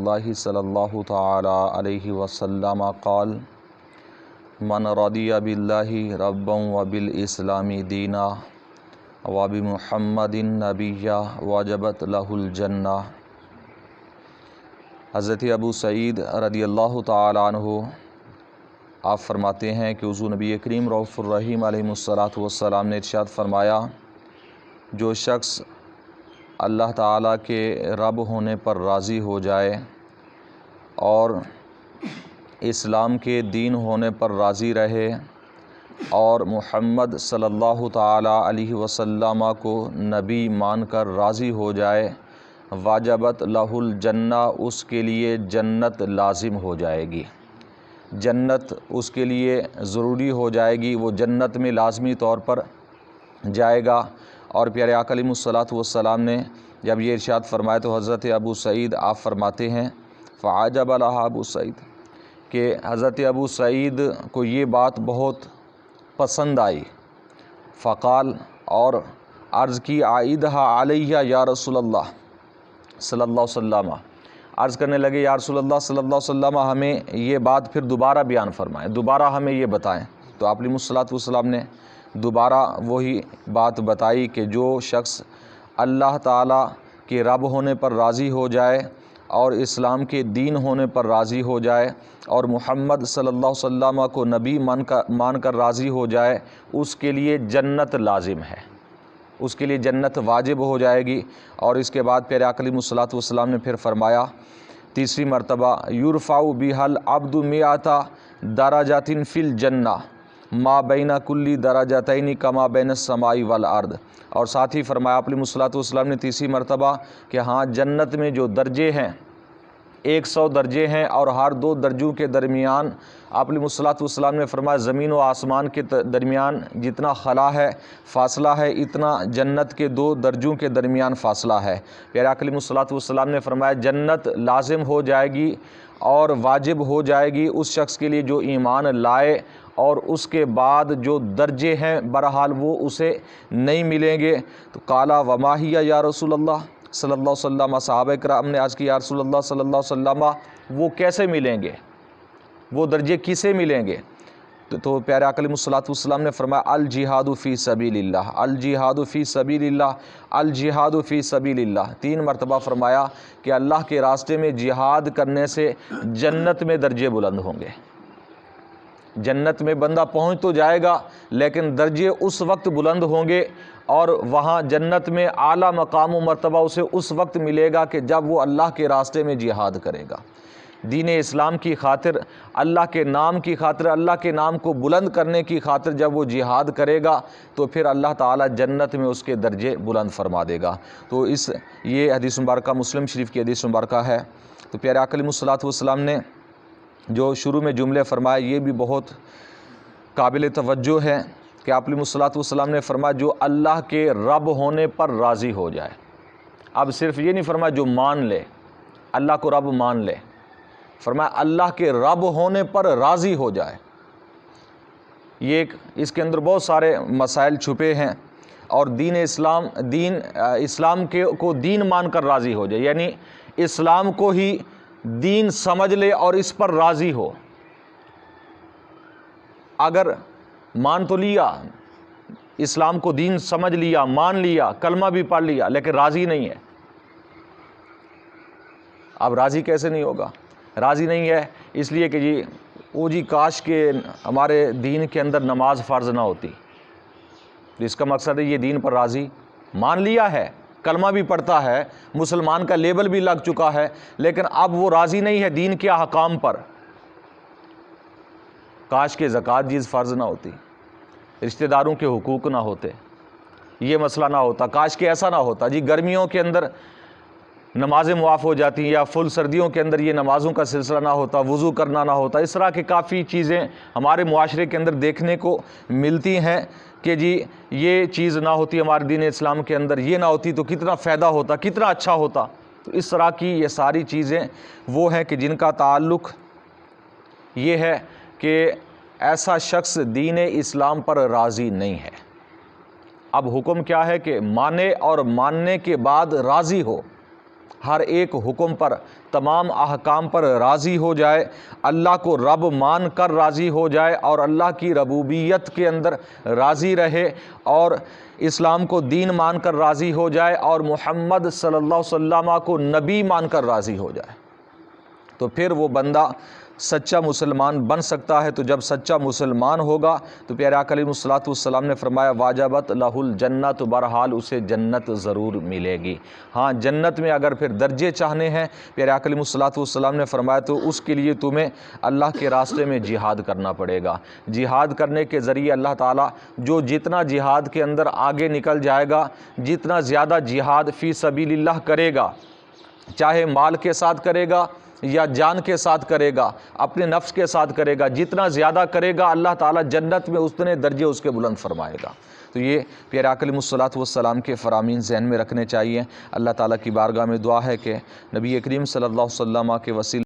اللہ صلی اللہ تعالی علیہ وسلم قال من رضی باللہ ربا وبالاسلام دینا وبمحمد نبیا وجبت لہ الجنہ۔ حضرت ابو سعید رضی اللہ تعالی عنہ آپ فرماتے ہیں کہ حضور نبی کریم رؤوف الرحیم علیہ الصلوۃ نے ارشاد فرمایا، جو شخص اللہ تعالیٰ کے رب ہونے پر راضی ہو جائے اور اسلام کے دین ہونے پر راضی رہے اور محمد صلی اللہ تعالیٰ علیہ وسلم کو نبی مان کر راضی ہو جائے، واجبت لہ الجنہ، اس کے لیے جنت لازم ہو جائے گی، جنت اس کے لیے ضروری ہو جائے گی، وہ جنت میں لازمی طور پر جائے گا۔ اور پیارے آقا علیہ الصلوۃ والسلام نے جب یہ ارشاد فرمایا تو حضرت ابو سعید آپ فرماتے ہیں فعجب لہ ابو سعید، کہ حضرت ابو سعید کو یہ بات بہت پسند آئی، فقال، اور عرض کی، عائدھا علیہ یا رسول اللہ صلی اللہ علیہ وسلم، عرض کرنے لگے یا رسول اللہ صلی اللہ علیہ وسلم ہمیں یہ بات پھر دوبارہ بیان فرمائیں، دوبارہ ہمیں یہ بتائیں۔ تو آپ علیہ الصلوۃ والسلام نے دوبارہ وہی بات بتائی کہ جو شخص اللہ تعالیٰ کے رب ہونے پر راضی ہو جائے اور اسلام کے دین ہونے پر راضی ہو جائے اور محمد صلی اللہ علیہ وسلم کو نبی مان کر راضی ہو جائے، اس کے لیے جنت لازم ہے، اس کے لیے جنت واجب ہو جائے گی۔ اور اس کے بعد پیارے آقا علیہ الصلوۃ والسلام نے پھر فرمایا تیسری مرتبہ، یرفع بہا العبد مئۃ درجۃ فی الجنہ ما بین کل درجتین کما بین السماء والارض، اور ساتھ ہی فرمایا آپ علیہ الصلوۃ والسلام نے تیسری مرتبہ کہ ہاں جنت میں جو درجے ہیں 100 درجے ہیں، اور ہر دو درجوں کے درمیان آپ علیہ الصلوۃ والسلام نے فرمایا زمین و آسمان کے درمیان جتنا خلا ہے، فاصلہ ہے، اتنا جنت کے دو درجوں کے درمیان فاصلہ ہے۔ پیارے آقا علیہ الصلوۃ والسلام نے فرمایا جنت لازم ہو جائے گی اور واجب ہو جائے گی اس شخص کے لیے جو ایمان لائے، اور اس کے بعد جو درجے ہیں بہرحال وہ اسے نہیں ملیں گے۔ تو قالا وما ہی یا رسول اللہ صلی اللہ علیہ وسلم، صحابہ کرام نے عرض کی یا رسول اللہ صلی اللہ علیہ وسلم وہ کیسے ملیں گے، وہ درجے کسے ملیں گے؟ تو پیارے آقا علیہ الصلوۃ والسلام نے فرمایا الجہاد فی سبیل اللہ، الجہاد فی سبیل اللہ، الجہاد فی سبیل اللہ، 3 مرتبہ فرمایا کہ اللہ کے راستے میں جہاد کرنے سے جنت میں درجے بلند ہوں گے۔ جنت میں بندہ پہنچ تو جائے گا لیکن درجے اس وقت بلند ہوں گے، اور وہاں جنت میں اعلیٰ مقام و مرتبہ اسے اس وقت ملے گا کہ جب وہ اللہ کے راستے میں جہاد کرے گا، دین اسلام کی خاطر، اللہ کے نام کی خاطر، اللہ کے نام کو بلند کرنے کی خاطر جب وہ جہاد کرے گا تو پھر اللہ تعالیٰ جنت میں اس کے درجے بلند فرما دے گا۔ تو یہ حدیث مبارکہ مسلم شریف کی حدیث مبارکہ ہے۔ تو پیارے آقا علیہ الصلوۃ والسلام نے جو شروع میں جملے فرمائے یہ بھی بہت قابل توجہ ہے کہ آپ علیہ الصلوۃ والسلام نے فرمایا جو اللہ کے رب ہونے پر راضی ہو جائے۔ اب صرف یہ نہیں فرمایا جو مان لے، اللہ کو رب مان لے، فرمایا اللہ کے رب ہونے پر راضی ہو جائے۔ اس کے اندر بہت سارے مسائل چھپے ہیں، اور دین اسلام کو دین مان کر راضی ہو جائے، یعنی اسلام کو ہی دین سمجھ لے اور اس پر راضی ہو۔ اگر مان تو لیا، اسلام کو دین سمجھ لیا، مان لیا، کلمہ بھی پڑھ لیا، لیکن راضی نہیں ہے، اب راضی کیسے نہیں ہوگا؟ راضی نہیں ہے اس لیے کہ جی کاش کہ ہمارے دین کے اندر نماز فرض نہ ہوتی، اس کا مقصد ہے یہ دین پر راضی، مان لیا ہے، کلمہ بھی پڑھتا ہے، مسلمان کا لیبل بھی لگ چکا ہے، لیکن اب وہ راضی نہیں ہے دین کے احکام پر۔ کاش کہ زکوٰۃ چیز فرض نہ ہوتی، رشتہ داروں کے حقوق نہ ہوتے، یہ مسئلہ نہ ہوتا، کاش کہ ایسا نہ ہوتا، گرمیوں کے اندر نمازیں معاف ہو جاتی ہیں، یا فل سردیوں کے اندر یہ نمازوں کا سلسلہ نہ ہوتا، وضو کرنا نہ ہوتا، اس طرح کی کافی چیزیں ہمارے معاشرے کے اندر دیکھنے کو ملتی ہیں کہ یہ چیز نہ ہوتی ہمارے دین اسلام کے اندر، یہ نہ ہوتی تو کتنا فائدہ ہوتا، کتنا اچھا ہوتا۔ تو اس طرح کی یہ ساری چیزیں وہ ہیں کہ جن کا تعلق یہ ہے کہ ایسا شخص دین اسلام پر راضی نہیں ہے۔ اب حکم کیا ہے کہ مانے اور ماننے کے بعد راضی ہو، ہر ایک حکم پر، تمام احکام پر راضی ہو جائے، اللہ کو رب مان کر راضی ہو جائے اور اللہ کی ربوبیت کے اندر راضی رہے اور اسلام کو دین مان کر راضی ہو جائے اور محمد صلی اللہ علیہ وسلم کو نبی مان کر راضی ہو جائے، تو پھر وہ بندہ سچا مسلمان بن سکتا ہے۔ تو جب سچا مسلمان ہوگا تو پیارے آقا علیہ الصلوۃ والسلام نے فرمایا واجبت لہ الجنت، بہرحال اسے جنت ضرور ملے گی۔ ہاں جنت میں اگر پھر درجے چاہنے ہیں، پیارے آقا علیہ الصلوۃ والسلام نے فرمایا تو اس کے لیے تمہیں اللہ کے راستے میں جہاد کرنا پڑے گا۔ جہاد کرنے کے ذریعے اللہ تعالیٰ جو جتنا جہاد کے اندر آگے نکل جائے گا، جتنا زیادہ جہاد فی سبیل اللہ کرے گا، چاہے مال کے ساتھ کرے گا یا جان کے ساتھ کرے گا، اپنے نفس کے ساتھ کرے گا، جتنا زیادہ کرے گا اللہ تعالیٰ جنت میں اتنے درجے اس کے بلند فرمائے گا۔ تو یہ پیارے آقا علیہ الصلوۃ والسلام کے فرامین ذہن میں رکھنے چاہیے۔ اللہ تعالیٰ کی بارگاہ میں دعا ہے کہ نبی کریم صلی اللہ علیہ وسلم کے وسیلے